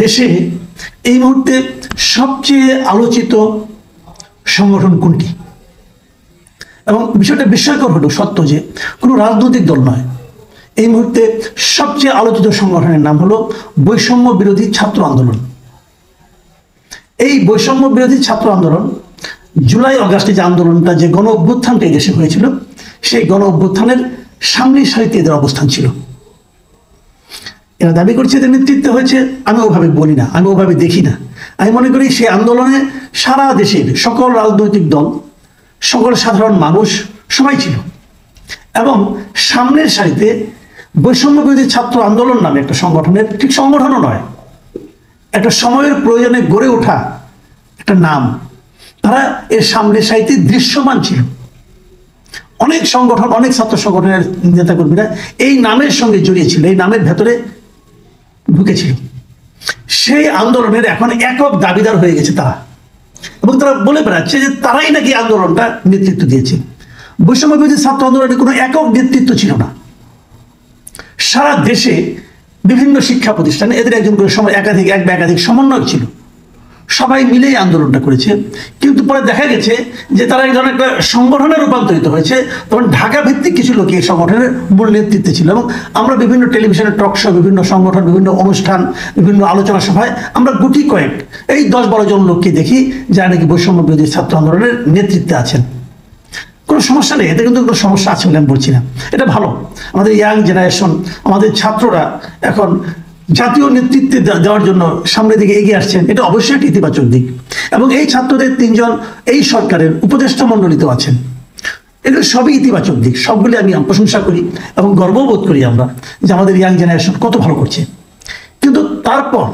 দেশে এই মুহূর্তে সবচেয়ে আলোচিত সংগঠন কোনটি? এবং বিষয়টা বিস্ময়কর হলো সত্য যে কোনো রাজনৈতিক দল নয়, এই মুহূর্তে সবচেয়ে আলোচিত সংগঠনের নাম হলো বৈষম্য বিরোধী ছাত্র আন্দোলন। এই বৈষম্য বিরোধী ছাত্র আন্দোলন জুলাই আগস্টে যে আন্দোলনটা, যে গণ অভ্যুত্থানটা দেশে হয়েছিল, সেই গণ অভ্যুত্থানের সামনের সারিতে এদের অবস্থান ছিল। এরা দাবি করছে এদের নেতৃত্ব হয়েছে, আমি ওভাবে বলি না, আমি ওভাবে দেখি না। আমি মনে করি সেই আন্দোলনে সারা দেশের সকল রাজনৈতিক দল, সকল সাধারণ মানুষ সবাই ছিল, এবং সামনের সারিতে বৈষম্য বিরোধী ছাত্র আন্দোলন নামে একটা সংগঠনের, ঠিক সংগঠনও নয়, একটা সময়ের প্রয়োজনে গড়ে ওঠা একটা নাম, তারা এর সামনের সারিতে দৃশ্যমান ছিল। অনেক সংগঠন, অনেক ছাত্র সংগঠনের নেতাকর্মীরা এই নামের সঙ্গে জড়িয়ে ছিল, এই নামের ভেতরে ঢুকেছিল। সেই আন্দোলনের এখন একক দাবিদার হয়ে গেছে তারা, এবং তারা বলে বেড়াচ্ছে যে তারাই নাকি আন্দোলনটা নেতৃত্ব দিয়েছে। বৈষম্য বিরোধী ছাত্র আন্দোলনের কোনো একক নেতৃত্ব ছিল না। সারা দেশে বিভিন্ন শিক্ষা প্রতিষ্ঠানে এদের একজন করে একাধিক সমন্বয়ক ছিল, সবাই মিলেই আন্দোলনটা করেছে। কিন্তু পরে দেখা গেছে যে তারা এক ধরনের একটা সংগঠনে রূপান্তরিত হয়েছে। তখন ঢাকা ভিত্তিক কিছু লোক এই সংগঠনের মূল নেতৃত্বে ছিল, এবং আমরা বিভিন্ন টেলিভিশনের টক শো, বিভিন্ন সংগঠন, বিভিন্ন অনুষ্ঠান, বিভিন্ন আলোচনা সভায় আমরা গুটি কয়েক এই 10-12 জন লোককে দেখি যারা নাকি বৈষম্য বিরোধী ছাত্র আন্দোলনের নেতৃত্বে আছেন। কোনো সমস্যা নেই, এতে কিন্তু কোনো সমস্যা আছে বলে আমি বলছি না, এটা ভালো। আমাদের ইয়াং জেনারেশন, আমাদের ছাত্ররা এখন জাতীয় নেতৃত্বে দেওয়ার জন্য সামনের দিকে এগিয়ে আসছেন, এটা অবশ্যই একটি ইতিবাচক দিক। এবং এই ছাত্রদের 3 জন এই সরকারের উপদেষ্টা মণ্ডলীতেও আছেন, এগুলো সবই ইতিবাচক দিক, সবগুলি আমি প্রশংসা করি এবং গর্ববোধ করি আমরা যে আমাদের ইয়াং জেনারেশন কত ভালো করছে। কিন্তু তারপর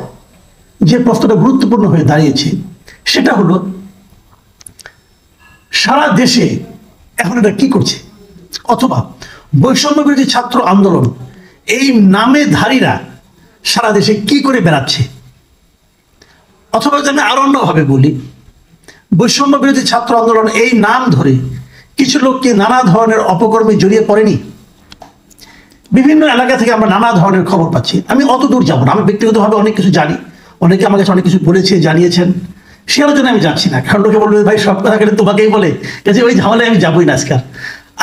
যে প্রশ্নটা গুরুত্বপূর্ণ হয়ে দাঁড়িয়েছে সেটা হলো সারা দেশে এখন এটা কি করছে, অথবা বৈষম্য বিরোধী ছাত্র আন্দোলন এই নামে ধারীরা সারা দেশে কি করে বেড়াচ্ছে। অথবা আমি আরো অন্যভাবে বলি, বৈষম্য বিরোধী ছাত্র আন্দোলন এই নাম ধরে কিছু লোককে নানা ধরনের অপকর্মে জড়িয়ে পড়েনি। বিভিন্ন এলাকা থেকে আমরা নানা ধরনের খবর পাচ্ছি। আমি অত দূর যাবো না, আমি ব্যক্তিগতভাবে অনেক কিছু জানি, অনেকে আমার কাছে অনেক কিছু বলেছে, জানিয়েছেন, সে আলোচনায় আমি যাচ্ছি না। কারণ লোকে বলবে ভাই সব কথা কেটে তোমাকেই বলে, কাজে ওই ঝামেলায় আমি যাবোই না।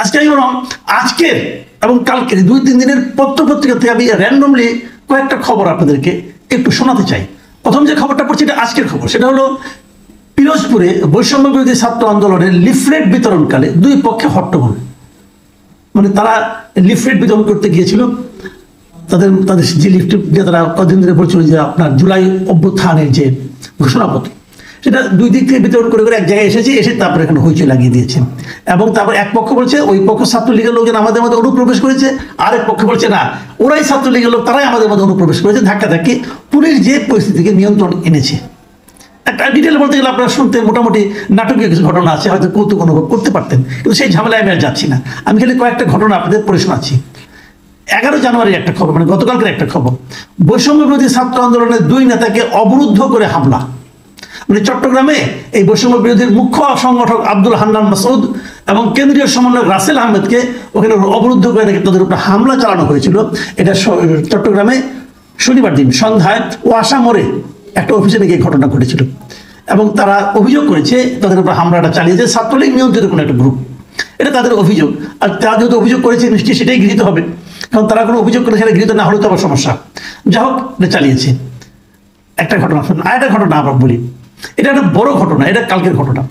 আজকে আমি বললাম আজকের এবং কালকের 2-3 দিনের পত্রপত্রিকা থেকে আমি র্যান্ডমলি কয়েকটা খবর আপনাদেরকে একটু শোনাতে চাই। প্রথম যে খবরটা পড়ছি এটা আজকের খবর, সেটা হলো পিরোজপুরে বৈষম্য বিরোধী ছাত্র আন্দোলনের লিফলেট বিতরণকালে 2 পক্ষে হট্টগোল। মানে তারা লিফলেট বিতরণ করতে গিয়েছিল, তাদের যে লিফলেট দিয়ে তারা কদিন ধরে বলছিল যে আপনার জুলাই অভ্যুত্থানের যে ঘোষণাপত্র, সেটা 2 দিক থেকে বিতরণ করে এক জায়গায় এসে তারপরে এখানে হইচই লাগিয়ে দিয়েছে। এবং তারপর এক পক্ষ বলছে ওই পক্ষ ছাত্রলীগের লোকজন আমাদের মধ্যে অনুপ্রবেশ করেছে, আরেক পক্ষ বলছে না ওরাই ছাত্রলীগের লোক, তারাই আমাদের মধ্যে অনুপ্রবেশ করেছে। ধাক্কাধাক্কি পুলিশ যে পরিস্থিতিকে নিয়ন্ত্রণ এনেছে। একটা ডিটেল বলতে গেলে আপনারা শুনতে মোটামুটি নাটকীয় কিছু ঘটনা আছে, হয়তো কৌতুক অনুভব করতে পারতেন, কিন্তু সেই ঝামেলায় আমি আর যাচ্ছি না। আমি খালি কয়েকটা ঘটনা আপনাদের পড়ে শোনাচ্ছি। 11 জানুয়ারির একটা খবর, মানে গতকালকের একটা খবর, বৈষম্য বিরোধী ছাত্র আন্দোলনের 2 নেতাকে অবরুদ্ধ করে হামলা। মানে চট্টগ্রামে এই বৈষম্য বিরোধীর মুখ্য সংগঠক আব্দুল হান্নান মাসুদ এবং কেন্দ্রীয় সমন্বয়ক রাসেল আহমেদকে ওখানে অবরুদ্ধ করে নাকি তাদের উপর হামলা চালানো হয়েছিল। এটা চট্টগ্রামে শনিবার দিন সন্ধ্যায় ওয়াসা মোড়ে একটা অফিসে নাকি ঘটনা ঘটেছিল, এবং তারা অভিযোগ করেছে তাদের উপর হামলাটা চালিয়েছে ছাত্রলীগ নিয়ন্ত্রিত কোনো একটা গ্রুপ। এটা তাদের অভিযোগ, আর তারা যেহেতু অভিযোগ করেছে নিশ্চয়ই সেটাই গৃহীত হবে, কারণ তারা কোনো অভিযোগ করে সেটা গৃহীত না হলে তো আবার সমস্যা। যা হোক, এটা চালিয়েছে। একটা ঘটনা শুনুন, আর একটা ঘটনা আমরা বলি, এটা একটা বড় ঘটনা, এটা কালকের ঘটনা।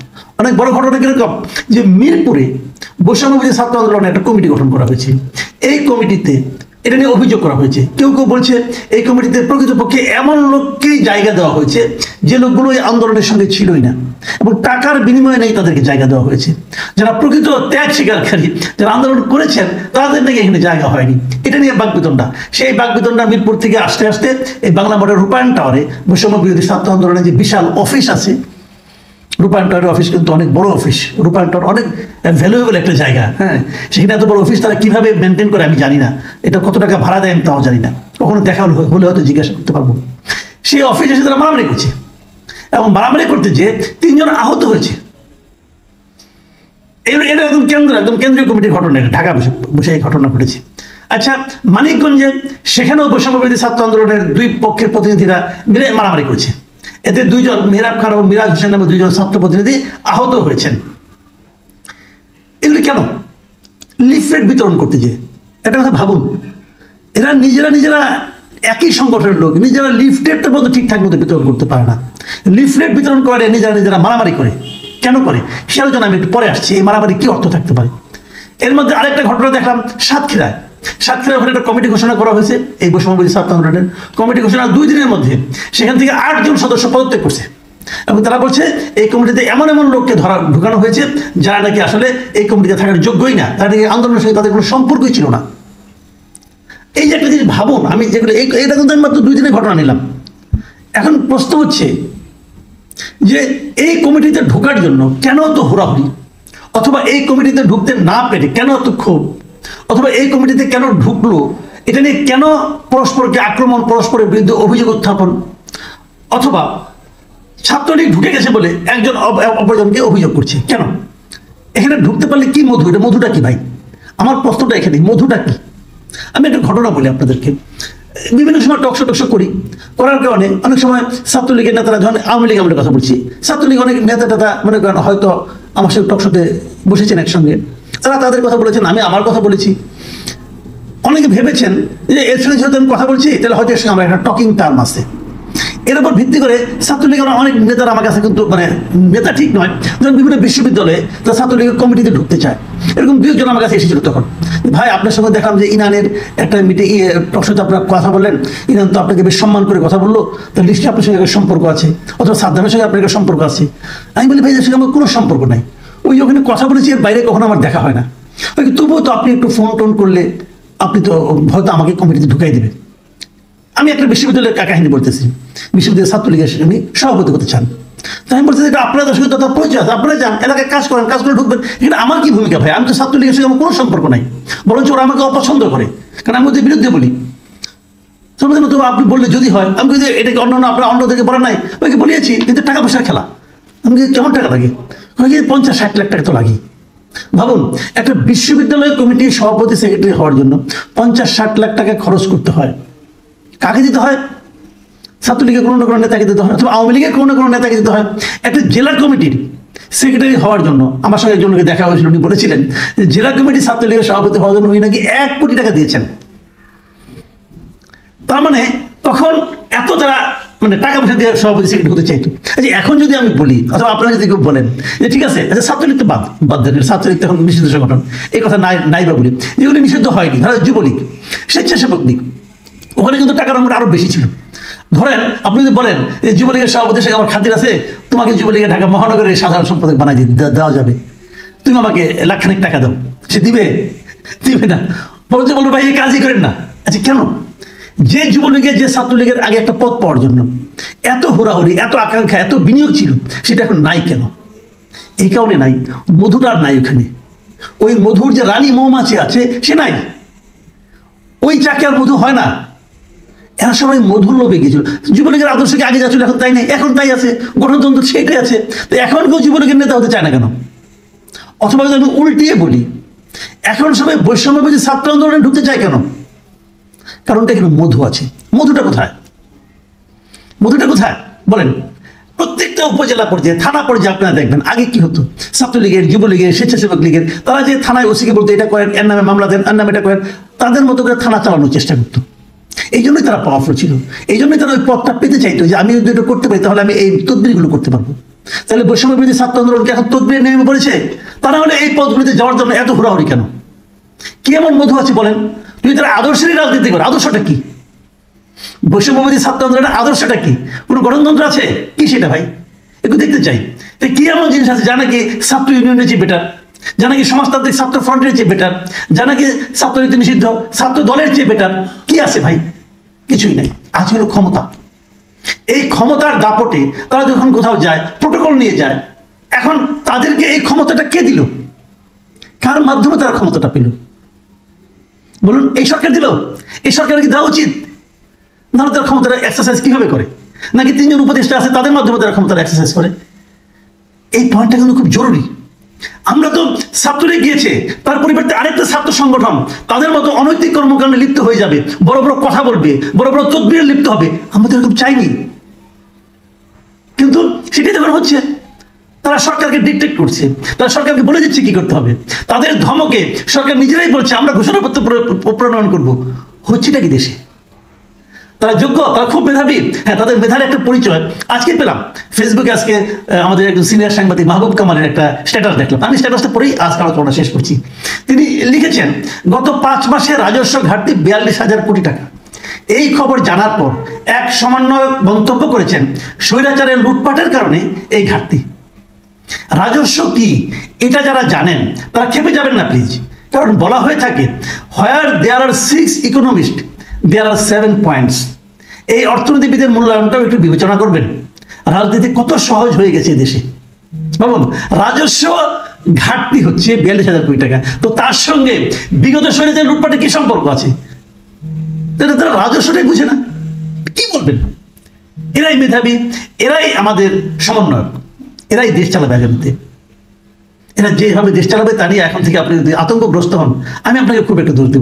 অনেক বড় ঘটনা কিরকম, যে মিরপুরে বৈষম্য বিরোধী ছাত্র আন্দোলনে একটা কমিটি গঠন করা হয়েছে। এই কমিটিতে এটা নিয়ে অভিযোগ করা হয়েছে, কেউ কেউ বলছে এই কমিটিতে প্রকৃতপক্ষে এমন লোককেই জায়গা দেওয়া হয়েছে যে লোকগুলো এই আন্দোলনের সঙ্গে ছিলই না, এবং টাকার বিনিময়ে নাকি তাদেরকে জায়গা দেওয়া হয়েছে। যারা প্রকৃত ত্যাগ স্বীকারকারী, যারা আন্দোলন করেছেন, তাদের নাকি এখানে জায়গা হয়নি। এটা নিয়ে বাকবিতণ্ডা। সেই বাকবিতণ্ডা মিরপুর থেকে আসতে আসতে এই বাংলা মোড়ের রূপায়ণ টাওয়ারে বৈষম্য বিরোধী ছাত্র আন্দোলনের যে বিশাল অফিস আছে, রূপায়ণ টাওয়ারের অফিস কিন্তু অনেক বড় অফিস, রূপায়ণ টাওয়ার অনেক ভ্যালুয়েবল একটা জায়গা। হ্যাঁ, সেখানে এত বড় অফিস তারা কিভাবে মেনটেন করে আমি জানি না, এটা কত টাকা ভাড়া দেয় আমি তাও জানি না, কখনো দেখা হলে হয়তো জিজ্ঞাসা করতে পারবো। সেই অফিসে এসে তারা মারামারি করছে, এবং মারামারি করতে যে 3 জন আহত হয়েছে। এটা একদম কেন্দ্রীয় কমিটির ঘটনা, ঢাকা বসে এই ঘটনা ঘটেছে। আচ্ছা, মানিকগঞ্জে সেখানেও বৈষম্য বিরোধী ছাত্র আন্দোলনের দুই পক্ষের প্রতিনিধিরা মিলে মারামারি করেছে। এতে দুইজন, মেহরাব খান ও মিরাজ হোসেন নামে দুইজন ছাত্র প্রতিনিধি আহত হয়েছেন। এগুলি কেন? লিফলেট বিতরণ করতে যে, একটা কথা ভাবুন, এরা নিজেরা একই সংগঠনের লোক, নিজেরা লিফলেটের মতো ঠিকঠাক মতো বিতরণ করতে পারে না। লিফলেট বিতরণ করে নিজেরা মারামারি করে, কেন করে সে আলোচনা আমি একটু পরে আসছি। এই মারামারি কি অর্থ থাকতে পারে? এর মধ্যে আরেকটা ঘটনা দেখলাম সাতক্ষীরায় ওখানে একটা কমিটি ঘোষণা করা হয়েছে, এই বৈষম্য বিরোধী ছাত্র আন্দোলনের কমিটি ঘোষণা 2 দিনের মধ্যে সেখান থেকে 8 জন সদস্য পদত্যাগ করছে, এবং তারা বলছে এই কমিটিতে এমন লোককে ঢুকানো হয়েছে যারা নাকি আসলে এই কমিটিতে থাকার যোগ্যই না, তারা নাকি আন্দোলনের সঙ্গে তাদের কোনো সম্পর্কই ছিল না। এই যে একটা জিনিস ভাবুন, আমি যেগুলো এইটা কিন্তু আমি মাত্র 2 দিনের ঘটনা নিলাম। এখন প্রশ্ন হচ্ছে যে এই কমিটিতে ঢোকার জন্য কেন তো হুড়াহুড়ি, অথবা এই কমিটিতে ঢুকতে না পেরে কেন এত ক্ষোভ, অথবা এই কমিটিতে কেন ঢুকলো এটা নিয়ে কেন পরস্পরকে আক্রমণ, পরস্পরের বিরুদ্ধে অভিযোগ উত্থাপন, অথবা ছাত্রলীগ ঢুকে গেছে বলে একজন অপরজনকে অভিযোগ করছে কেন? এখানে ঢুকতে পারলে কি মধু? এটা মধুটা কি ভাই? আমার প্রশ্নটা এখানে, মধুটা কি? আমি একটা ঘটনা বলি আপনাদেরকে। বিভিন্ন সময় টকশো করি, করার কারণে অনেক সময় ছাত্রলীগের নেতারা, যখন আওয়ামী লীগ আমরা কথা বলছি, ছাত্রলীগ অনেক নেতা মনে করেন হয়তো আমার সাথে টকশোতে বসেছেন একসঙ্গে, তারা তাদের কথা বলেছেন, আমি আমার কথা বলেছি। অনেকে ভেবেছেন যে এর সঙ্গে যেহেতু আমি কথা বলছি তাহলে হয়তো এর সঙ্গে আমার একটা টকিং টার্ম আছে। এর উপর ভিত্তি করে ছাত্রলীগের অনেক নেতারা আমার কাছে, কিন্তু মানে নেতা ঠিক নয়, যখন বিভিন্ন বিশ্ববিদ্যালয়ে তারা ছাত্রলীগের কমিটিতে ঢুকতে চায়, এরকম 2 জন আমার কাছে এসেছিল। তখন ভাই আপনার সঙ্গে দেখলাম যে ইনানের একটা টকশোতে আপনার কথা বললেন, ইনান তো আপনাকে বেশ সম্মান করে কথা বললো, তো নিশ্চয়ই আপনার সঙ্গে সম্পর্ক আছে, অথবা সাদ্দামের সঙ্গে আপনার সম্পর্ক আছে। আমি বলি ভাই এর সঙ্গে আমার কোনো সম্পর্ক নাই, ওই ওখানে কথা বলেছি, এর বাইরে কখনো আমার দেখা হয় না। ওই তবুও তো আপনি একটু ফোন টোন করলে আপনি তো হয়তো আমাকে কমিটিতে ঢুকাই দেবেন। আমি একটা বিশ্ববিদ্যালয়ের কাহিনী বলতেছি, বিশ্ববিদ্যালয়ের ছাত্রলীগের উনি সভাপতি হতে চান। তাই আমি বলতেছি এটা আপনাদের সঙ্গে তো পরিচয় আছে, আপনারা যান এলাকায় কাজ করেন, কাজ করে ঢুকবেন, এখানে আমার কি ভূমিকা ভাই? আমি তো ছাত্রলীগের সঙ্গে আমার কোনো সম্পর্ক নাই, বরঞ্চ ওরা আমাকে অপছন্দ করে, কারণ আমি ওদের বিরুদ্ধে বলি। তো আপনি বললে যদি হয়, আমি যদি এটাকে আপনার অন্যদেরকে বলা নাই, ওইকে বলিয়েছি, কিন্তু টাকা পয়সার খেলা। আমি কেমন টাকা লাগে? 50-60 লাখ টাকা তো লাগে। ভাবুন, একটা বিশ্ববিদ্যালয় কমিটির সভাপতি সেক্রেটারি হওয়ার জন্য 50-60 লাখ টাকা খরচ করতে হয়। কাকে দিতে হয়? ছাত্রলীগের কোনো না কোনো নেতাকে দিতে হয়, অথবা আওয়ামী লীগের কোনো না কোনো নেতাকে দিতে হয়। একটা জেলা কমিটির সেক্রেটারি হওয়ার জন্য আমার সঙ্গে একজনকে দেখা হয়েছিল, উনি বলেছিলেন যে জেলা কমিটির ছাত্রলীগের সভাপতি হওয়ার জন্য উনি নাকি 1 কোটি টাকা দিয়েছেন। তার মানে তখন এত তারা টাকা পয়সা দিয়ে সভাপতি সেক্রেটারি হতে চাইতো। আচ্ছা, এখন যদি আমি বলি, অথবা আপনারা যদি কেউ বলেন যে ঠিক আছে, আচ্ছা ছাত্রলীগ তো বাদ দেন, ছাত্রলীগ তখন নিষিদ্ধ সংগঠন, এই কথা নাই বা বলি, যেগুলি নিষিদ্ধ হয়নি, ধরো যুবলীগ, স্বেচ্ছাসেবক লীগ, ওখানে কিন্তু টাকার অঙ্কটা আরো বেশি ছিল। ধরেন আপনি যদি বলেন যে যুবলীগের সভাপতির সঙ্গে আমার খাতির আছে, তোমাকে যুবলীগের ঢাকা মহানগরের সাধারণ সম্পাদক বানাই দেওয়া যাবে, তুমি আমাকে লাখখানেক টাকা দাও, সে দিবে না, বলছে বলবো ভাই এই কাজই করেন না। আচ্ছা কেন? যে যুবলীগের, যে ছাত্রলীগের আগে একটা পদ পাওয়ার জন্য এত হুড়াহুড়ি, এত আকাঙ্ক্ষা, এত বিনিয়োগ ছিল, সেটা এখন নাই কেন? এই কারণে নাই, মধুটা আর নাই ওখানে। ওই মধুর যে রানী মৌমাছি আছে সে নাই, ওই চাকে আর মধু হয় না। এরা সবাই মধুর লোভে গিয়েছিল। যুবলীগের আদর্শকে আগে যাচ্ছিল, এখন তাই নেই, এখন তাই আছে, গণতন্ত্র সেটাই আছে। তো এখন কেউ যুবলীগের নেতা হতে চায় না কেন? অথবা যদি আমি উল্টিয়ে বলি, এখন সবাই বৈষম্য বিরোধী ছাত্র আন্দোলনে ঢুকতে চায় কেন? কারণটা এখানে মধু আছে। মধুটা কোথায়? মধুটা কোথায় বলেন? প্রত্যেকটা উপজেলা পর্যায়ে, থানা পর্যায়ে আপনারা দেখবেন আগে কি হতো, ছাত্রলীগের, যুবলীগের, স্বেচ্ছাসেবক লীগের তারা যে থানায় ওসিকে বলতো এটা করেন, এর নামে মামলা দেন, এর নামে এটা করেন, তাদের মতো করে থানা চালানোর চেষ্টা করতো। এই জন্যই তারা পাওয়ারফুল ছিল, এই জন্যই তারা ওই পথটা পেতে চাইতো যে আমি যদি এটা করতে পারি তাহলে আমি এই তদবিরগুলো করতে পারবো। তাহলে বৈষম্য বিরোধী ছাত্র আন্দোলনকে এখন তদবির নেমে পড়েছে, তারা হলে এই পথগুলিতে যাওয়ার জন্য এত হুড়াহুড়ি কেন? কি এমন মধু আছে বলেন? তুমি তারা আদর্শেরই রাজনীতি করো, আদর্শটা কি? বৈষম্য বিরোধী ছাত্র আন্দোলনের আদর্শটা কি? কোনো গণতন্ত্র আছে কি সেটা ভাই? একটু দেখতে চাই। তো কি এমন জিনিস আছে যা নাকি ছাত্র ইউনিয়নের চেয়ে বেটার, যা নাকি সমাজতান্ত্রিক ছাত্র ফ্রন্টের চেয়ে বেটার, যা নাকি ছাত্রনীতি নিষিদ্ধ ছাত্র দলের চেয়ে বেটার? কি আছে ভাই? কিছুই নাই। আজ হলো ক্ষমতা। এই ক্ষমতার দাপটে তারা যখন কোথাও যায়, প্রোটোকল নিয়ে যায়, এখন তাদেরকে এই ক্ষমতাটা কে দিল? কার মাধ্যমে তারা ক্ষমতাটা পেল বলুন? এই সরকার দিল? এই সরকারের কি দেওয়া উচিত? নাহলে তারা ক্ষমতাটা এক্সারসাইজ কিভাবে করে? নাকি 3 জন উপদেষ্টা আছে তাদের মাধ্যমে তারা ক্ষমতাটা এক্সারসাইজ করে? এই পয়েন্টটা কিন্তু খুব জরুরি। আমরা তো ছাত্ররা গিয়েছে, তার পরিবর্তে আরেকটা ছাত্র সংগঠন তাদের মতো অনৈতিক কর্মকাণ্ডে লিপ্ত হয়ে যাবে, বড় বড় কথা বলবে, বড় বড় তদবিরে লিপ্ত হবে। আমরা তো এরকম চাইনি, কিন্তু সেটাই যখন হচ্ছে, তারা সরকারকে ডিকটেট করছে, তারা সরকারকে বলে দিচ্ছে কি করতে হবে। তাদের ধমকে সরকার নিজেরাই বলছে আমরা ঘোষণাপত্র প্রণয়ন করব। হচ্ছেটা কি দেশে? তারা যোগ্য, তারা খুব মেধাবী, হ্যাঁ, তাদের মেধার একটা পরিচয় আজকে পেলাম ফেসবুকে। আজকে আমাদের একজন সিনিয়র সাংবাদিক মাহবুব কামালের একটা স্ট্যাটাস দেখলাম, আমি স্ট্যাটাসটা পরেই আজকে আলোচনা শেষ করছি। তিনি লিখেছেন, গত 5 মাসে রাজস্ব ঘাটতি 42,000 কোটি টাকা। এই খবর জানার পর এক সমন্বয়ক মন্তব্য করেছেন, স্বৈরাচারের লুটপাটের কারণে এই ঘাটতি। রাজস্ব কি এটা যারা জানেন তারা খেপে যাবেন না প্লিজ, কারণ বলা হয়ে থাকে, হোয়ার দেয়ার আর 6 ইকোনমিস্ট দেয়ার আর 7 পয়েন্টস। এই অর্থনীতিবিদের মূল্যায়নটাও একটু বিবেচনা করবেন। রাজনীতি কত সহজ হয়ে গেছে দেশে। ভাবুন, রাজস্ব ঘাটতি হচ্ছে 42,000 কোটি টাকা, তো তার সঙ্গে বিগত স্বৈরাচারের লুটপাটের কি সম্পর্ক আছে? তারা রাজস্বটাই বুঝে না, কি বলবেন? এরাই মেধাবী, এরাই আমাদের সমন্বয়ক, এরাই দেশ চালাবে আগামীতে। এরা যেভাবে দেশ চালাবে তা নিয়ে এখন থেকে আপনি যদি আতঙ্কগ্রস্ত হন, আমি আপনাকে খুব একটা দোষ দেব।